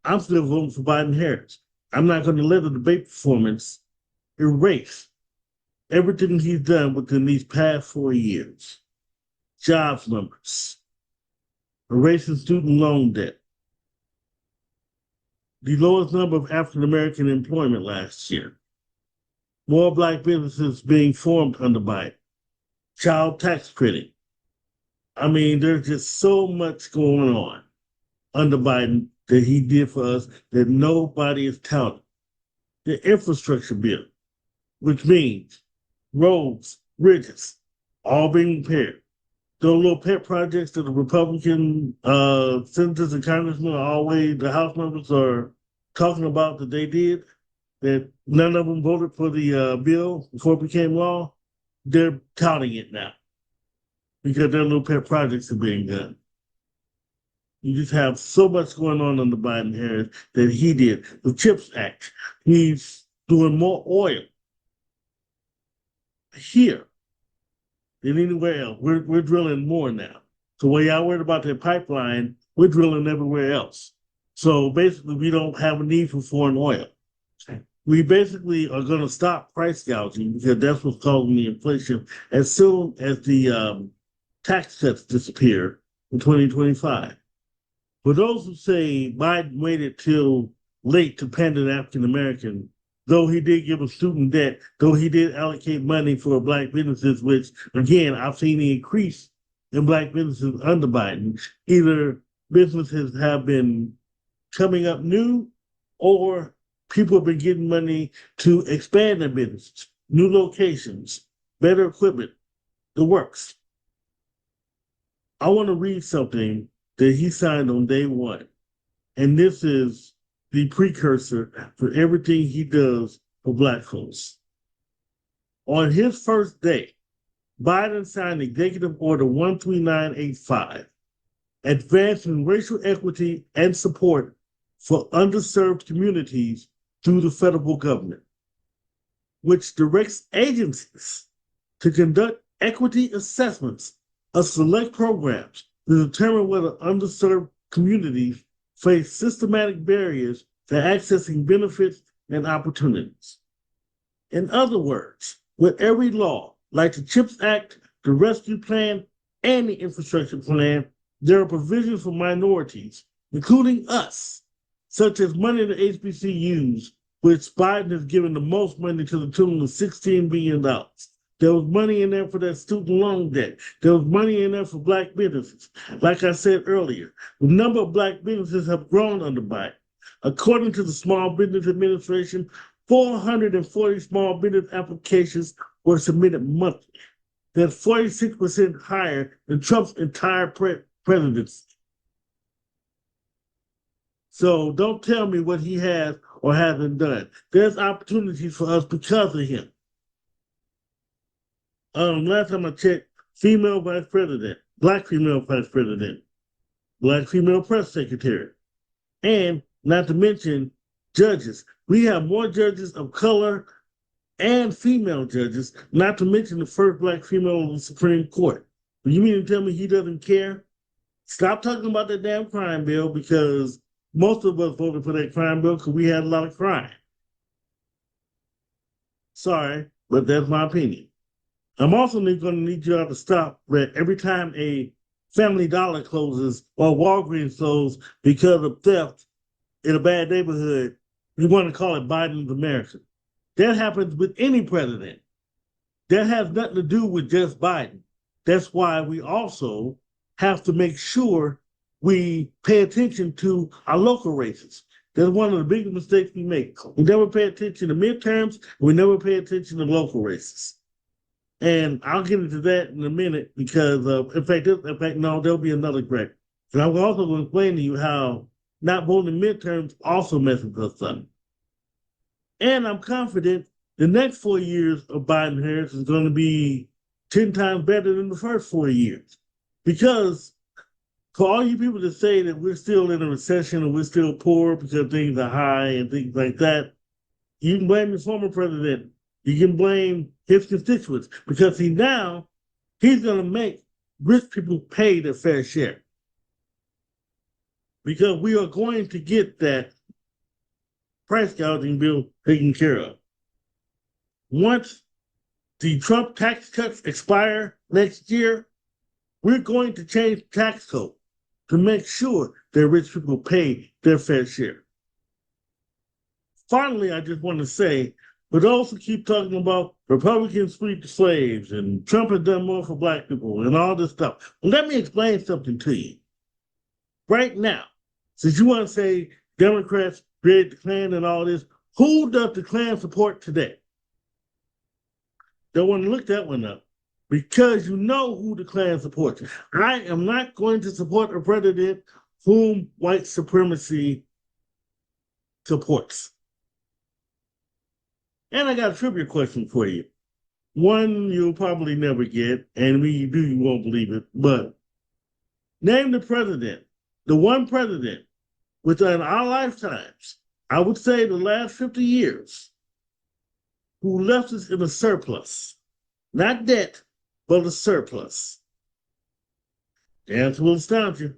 I'm still voting for Biden Harris. I'm not going to let the debate performance erase everything he's done within these past 4 years. Jobs numbers, erasing student loan debt, the lowest number of African American employment last year, more Black businesses being formed under Biden, child tax credit. I mean, there's just so much going on under Biden that he did for us that nobody is touting. The infrastructure bill, which means roads, bridges, all being repaired. Those little pet projects that the Republican senators and congressmen are always, the House members are talking about that they did, that none of them voted for the bill before it became law, they're touting it now because their little pet projects are being done. You just have so much going on under Biden Harris that he did. The CHIPS Act, he's doing more oil here than anywhere else. We're drilling more now. So while y'all worried about that pipeline, we're drilling everywhere else. So basically, we don't have a need for foreign oil. We basically are going to stop price gouging because that's what's causing the inflation as soon as the tax cuts disappear in 2025. For those who say Biden waited till late to pander to African American, though he did give a student debt, though he did allocate money for Black businesses, which, again, I've seen the increase in Black businesses under Biden. Either businesses have been coming up new or people have been getting money to expand their businesses, new locations, better equipment, the works. I want to read something that he signed on day one. And this is the precursor for everything he does for Black folks. On his first day, Biden signed Executive Order 13985, advancing racial equity and support for underserved communities through the federal government, which directs agencies to conduct equity assessments of select programs to determine whether underserved communities face systematic barriers to accessing benefits and opportunities. In other words, with every law, like the CHIPS Act, the Rescue Plan, and the Infrastructure Plan, there are provisions for minorities, including us, such as money to HBCUs, which Biden has given the most money to the tune of $16 billion. There was money in there for that student loan debt. There was money in there for Black businesses. Like I said earlier, the number of Black businesses have grown under Biden. According to the Small Business Administration, 440 small business applications were submitted monthly. That's 46% higher than Trump's entire presidency. So don't tell me what he has or hasn't done. There's opportunities for us because of him. Last time I checked, female vice president, Black female vice president, Black female press secretary, and not to mention judges. We have more judges of color and female judges, not to mention the first Black female on the Supreme Court. You mean to tell me he doesn't care? Stop talking about that damn crime bill because most of us voted for that crime bill because we had a lot of crime. Sorry, but that's my opinion. I'm also going to need y'all to stop that every time a Family Dollar closes or Walgreens closes because of theft in a bad neighborhood, you want to call it Biden's America. That happens with any president. That has nothing to do with just Biden. That's why we also have to make sure we pay attention to our local races. That's one of the biggest mistakes we make. We never pay attention to midterms. We never pay attention to local races. And I'll get into that in a minute because, in fact, no, there'll be another Gripe. And I'm also going to explain to you how not voting midterms also messes us up. And I'm confident the next 4 years of Biden Harris is going to be 10 times better than the first 4 years. Because for all you people that say that we're still in a recession or we're still poor because things are high and things like that, you can blame the former president. You can blame his constituents because he's going to make rich people pay their fair share. Because we are going to get that price gouging bill taken care of. Once the Trump tax cuts expire next year, we're going to change the tax code to make sure that rich people pay their fair share. Finally, I just want to say, but also keep talking about Republicans freed the slaves and Trump has done more for black people and all this stuff. Well, let me explain something to you. Right now, since you want to say Democrats created the Klan and all this, who does the Klan support today? Don't want to look that one up because you know who the Klan supports. I am not going to support a president whom white supremacy supports. And I got a trivia question for you. One you'll probably never get, and when you do, you won't believe it. But name the president, the one president within our lifetimes, I would say the last 50 years, who left us in a surplus. Not debt, but a surplus. The answer will astound you.